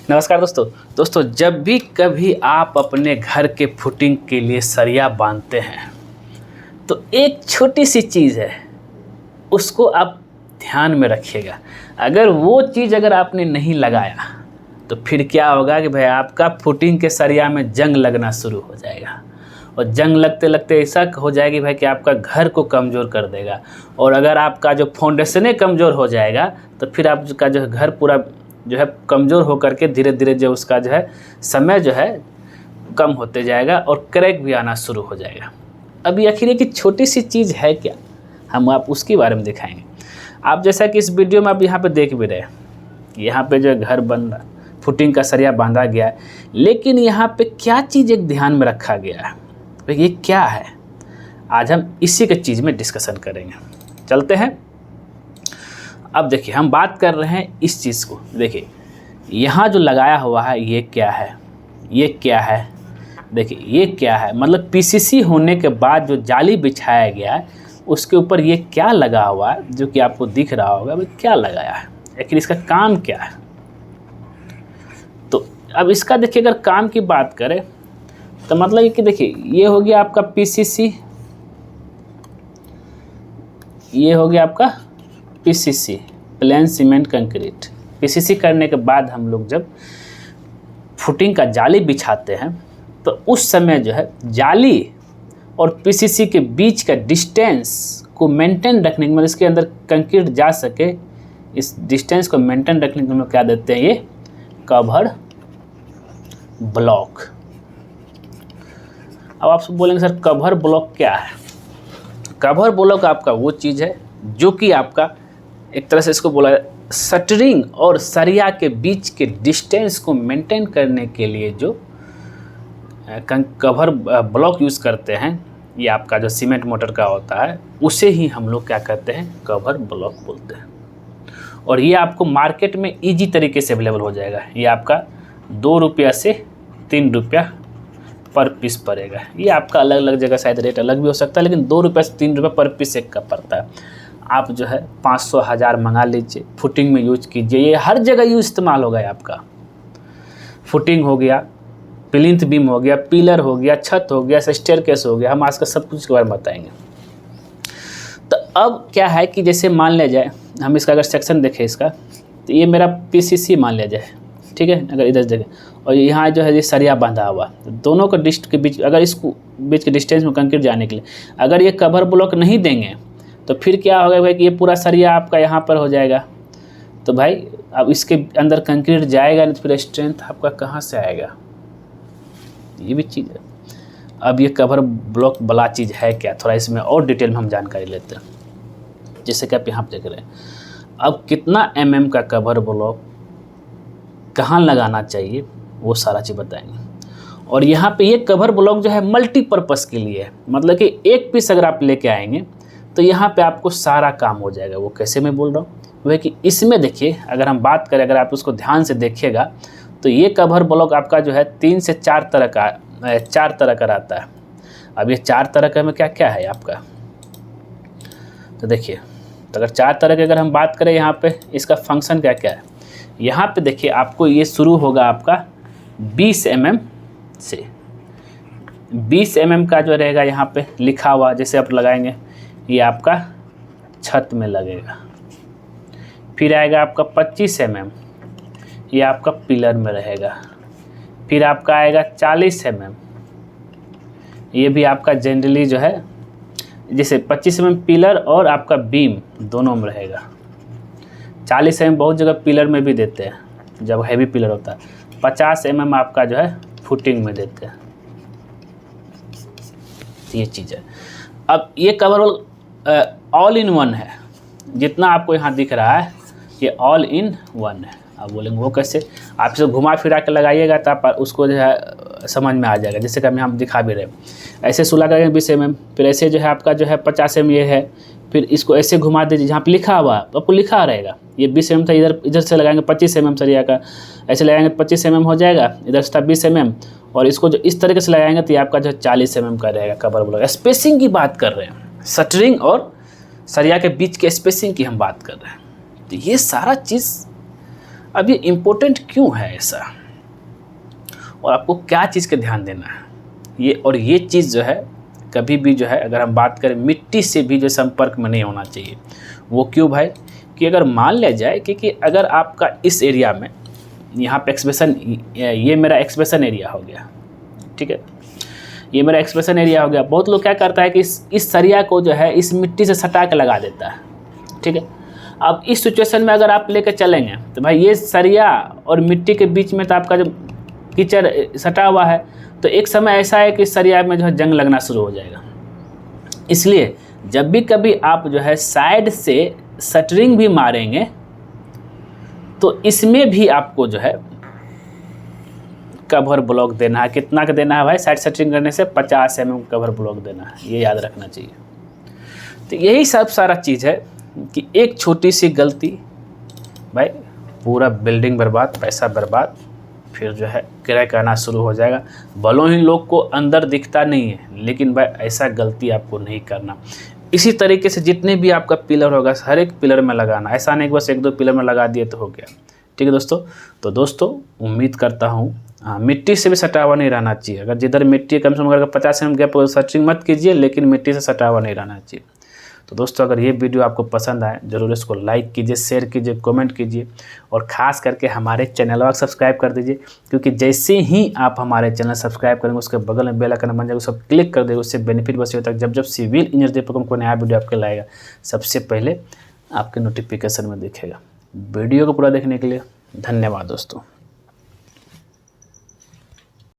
नमस्कार दोस्तों जब भी कभी आप अपने घर के फुटिंग के लिए सरिया बांधते हैं तो एक छोटी सी चीज़ है, उसको आप ध्यान में रखिएगा। अगर वो चीज़ आपने नहीं लगाया तो फिर क्या होगा कि भाई आपका फुटिंग के सरिया में जंग लगना शुरू हो जाएगा, और जंग लगते लगते ऐसा हो जाएगी भाई कि आपका घर को कमज़ोर कर देगा। और अगर आपका जो फाउंडेशन कमज़ोर हो जाएगा तो फिर आपका जो घर पूरा जो है कमज़ोर होकर के धीरे धीरे जो उसका जो है समय जो है कम होते जाएगा और क्रैक भी आना शुरू हो जाएगा। अभी आखिर एक छोटी सी चीज़ है क्या, हम आप उसके बारे में दिखाएंगे। आप जैसा कि इस वीडियो में आप यहाँ पे देख भी रहे हैं, यहाँ पे जो घर बन रहा, फुटिंग का सरिया बांधा गया है, लेकिन यहाँ पे क्या चीज़ एक ध्यान में रखा गया है, तो ये क्या है, आज हम इसी के चीज़ में डिस्कशन करेंगे। चलते हैं। अब देखिए हम बात कर रहे हैं इस चीज़ को। देखिए यहाँ जो लगाया हुआ है ये क्या है, ये क्या है, देखिए ये क्या है, मतलब पीसीसी होने के बाद जो जाली बिछाया गया है उसके ऊपर ये क्या लगा हुआ है, जो कि आपको दिख रहा होगा भाई क्या लगाया है, लेकिन इसका काम क्या है। तो अब इसका देखिए अगर काम की बात करें तो मतलब कि देखिए ये हो गया आपका पीसीसी, ये हो गया आपका PCC plane cement concrete. PCC करने के बाद हम लोग जब फुटिंग का जाली बिछाते हैं तो उस समय जो है जाली और पीसीसी के बीच का डिस्टेंस को मेंटेन रखने के लिए, इसके अंदर कंक्रीट जा सके, इस डिस्टेंस को मेंटेन रखने के लिए हम लोग क्या देते हैं, ये कवर ब्लॉक। अब आप सब बोलेंगे सर कवर ब्लॉक क्या है। कवर ब्लॉक आपका वो चीज़ है जो कि आपका एक तरह से इसको बोला शटरिंग और सरिया के बीच के डिस्टेंस को मेंटेन करने के लिए जो कवर ब्लॉक यूज़ करते हैं, ये आपका जो सीमेंट मोटर का होता है उसे ही हम लोग क्या कहते हैं, कवर ब्लॉक बोलते हैं। और ये आपको मार्केट में इजी तरीके से अवेलेबल हो जाएगा। ये आपका 2 रुपया से 3 रुपया पर पीस पड़ेगा। ये आपका अलग अलग जगह शायद रेट अलग भी हो सकता है, लेकिन 2 रुपये से 3 रुपये पर पीस एक का पड़ता है। आप जो है 500 1000 मंगा लीजिए, फुटिंग में यूज कीजिए, ये हर जगह यूज इस्तेमाल होगा। आपका फुटिंग हो गया, प्लिंथ बीम हो गया, पिलर हो गया, छत हो गया, स्टेयरकेस हो गया, हम आज का सब कुछ के बारे में बताएंगे। तो अब क्या है कि जैसे मान लिया जाए हम इसका अगर सेक्शन देखें इसका, तो ये मेरा पीसीसी मान लिया जाए, ठीक है, अगर इधर जगह, और यहाँ जो है ये सरिया बांधा हुआ, दोनों को डिस्ट के बीच, अगर इसको बीच के डिस्टेंस में कंक्रीट जाने के लिए अगर ये कवर ब्लॉक नहीं देंगे तो फिर क्या होगा भाई कि ये पूरा सरिया आपका यहाँ पर हो जाएगा। तो भाई अब इसके अंदर कंक्रीट जाएगा नहीं तो फिर स्ट्रेंथ आपका कहाँ से आएगा, ये भी चीज़ है। अब ये कवर ब्लॉक वाला चीज़ है क्या, थोड़ा इसमें और डिटेल में हम जानकारी लेते हैं। जैसे कि आप यहाँ पर देख रहे हैं, अब कितना mm का कवर ब्लॉक कहाँ लगाना चाहिए वो सारा चीज़ बताएंगे। और यहाँ पे ये कवर ब्लॉक जो है मल्टीपर्पज़ के लिए है, मतलब कि एक पीस अगर आप लेके आएंगे तो यहाँ पे आपको सारा काम हो जाएगा। वो कैसे मैं बोल रहा हूँ, वह कि इसमें देखिए अगर हम बात करें, अगर आप उसको ध्यान से देखिएगा तो ये कवर ब्लॉक आपका जो है 3 से 4 तरह का रहता है। अब ये 4 तरह का में क्या क्या है आपका, तो देखिए, तो अगर 4 तरह की अगर हम बात करें यहाँ पे इसका फंक्शन क्या क्या है, यहाँ पे देखिए आपको ये शुरू होगा आपका 20 mm से। 20 mm का जो रहेगा यहाँ पे लिखा हुआ, जैसे आप लगाएंगे ये आपका छत में लगेगा। फिर आएगा आपका 25 mm, ये आपका पिलर में रहेगा। फिर आपका आएगा 40 mm, ये भी आपका जनरली जो है जैसे 25 mm पिलर और आपका बीम दोनों में रहेगा। 40 mm बहुत जगह पिलर में भी देते हैं जब हैवी पिलर होता है। 50 mm आपका जो है फुटिंग में देते हैं। ये चीज़ है। अब ये कवर ऑल इन वन है, जितना आपको यहाँ दिख रहा है ये ऑल इन वन है। आप बोलेंगे वो कैसे, आप इसे घुमा फिरा के लगाइएगा तो आप उसको जो है समझ में आ जाएगा। जैसे कि हम यहाँ दिखा भी रहे, ऐसे सुला करेंगे 20 mm, फिर ऐसे जो है आपका जो है 50 mm ये है, फिर इसको ऐसे घुमा दीजिए जहाँ पे लिखा हुआ तो आपको लिखा रहेगा ये 20 mm था, इधर से लगाएंगे 25 mm सरिया का, ऐसे लगाएंगे 25 mm हो जाएगा, इधर से था 20 mm, और इसको जो इस तरीके से लगाएंगे तो ये आपका जो 40 mm का रहेगा कवर ब्लॉक। स्पेसिंग की बात कर रहे हैं, शटरिंग और सरिया के बीच के स्पेसिंग की हम बात कर रहे हैं। तो ये सारा चीज़ अब ये इम्पोर्टेंट क्यों है ऐसा, और आपको क्या चीज़ का ध्यान देना है ये चीज़ जो है कभी भी जो है अगर हम बात करें मिट्टी से भी जो संपर्क में नहीं होना चाहिए। वो क्यों भाई, कि अगर मान लिया जाए कि अगर आपका इस एरिया में यहाँ पे एक्सप्रेशन, ये मेरा एक्सप्रेशन एरिया हो गया, ठीक है, ये मेरा एक्सप्रेशन एरिया हो गया। बहुत लोग क्या करता है कि इस सरिया को जो है इस मिट्टी से सटा के लगा देता है, ठीक है। अब इस सिचुएशन में अगर आप लेकर चलेंगे तो भाई ये सरिया और मिट्टी के बीच में तो आपका जो कीचड़ सटा हुआ है, तो एक समय ऐसा है कि सरिया में जो है जंग लगना शुरू हो जाएगा। इसलिए जब भी कभी आप जो है साइड से शटरिंग भी मारेंगे तो इसमें भी आपको जो है कवर ब्लॉक देना है। कितना का देना है भाई, साइड शटरिंग करने से 50 mm कवर ब्लॉक देना है, ये याद रखना चाहिए। तो यही सब सारा चीज़ है कि एक छोटी सी गलती भाई पूरा बिल्डिंग बर्बाद, पैसा बर्बाद, फिर जो है क्रैक आना शुरू हो जाएगा। भलों ही लोग को अंदर दिखता नहीं है, लेकिन भाई ऐसा गलती आपको नहीं करना। इसी तरीके से जितने भी आपका पिलर होगा हर एक पिलर में लगाना, ऐसा नहीं कि बस 1-2 पिलर में लगा दिए तो हो गया, ठीक है दोस्तों। तो दोस्तों उम्मीद करता हूँ हाँ, मिट्टी से भी सटा हुआ नहीं रहना चाहिए। अगर जिधर मिट्टी कम से कम अगर 50 mm गैप शटरिंग मत कीजिए, लेकिन मिट्टी से सटा हुआ नहीं रहना चाहिए। तो दोस्तों अगर ये वीडियो आपको पसंद आए ज़रूर इसको लाइक कीजिए, शेयर कीजिए, कमेंट कीजिए, और ख़ास करके हमारे चैनल को सब्सक्राइब कर दीजिए, क्योंकि जैसे ही आप हमारे चैनल सब्सक्राइब करेंगे उसके बगल में बेल आइकन बन जाएगा, उसको क्लिक कर देगा। उससे बेनिफिट बस ये होता है जब सिविल इंजीनियर दीपक को नया वीडियो आपके लाएगा सबसे पहले आपके नोटिफिकेशन में दिखेगा। वीडियो को पूरा देखने के लिए धन्यवाद दोस्तों।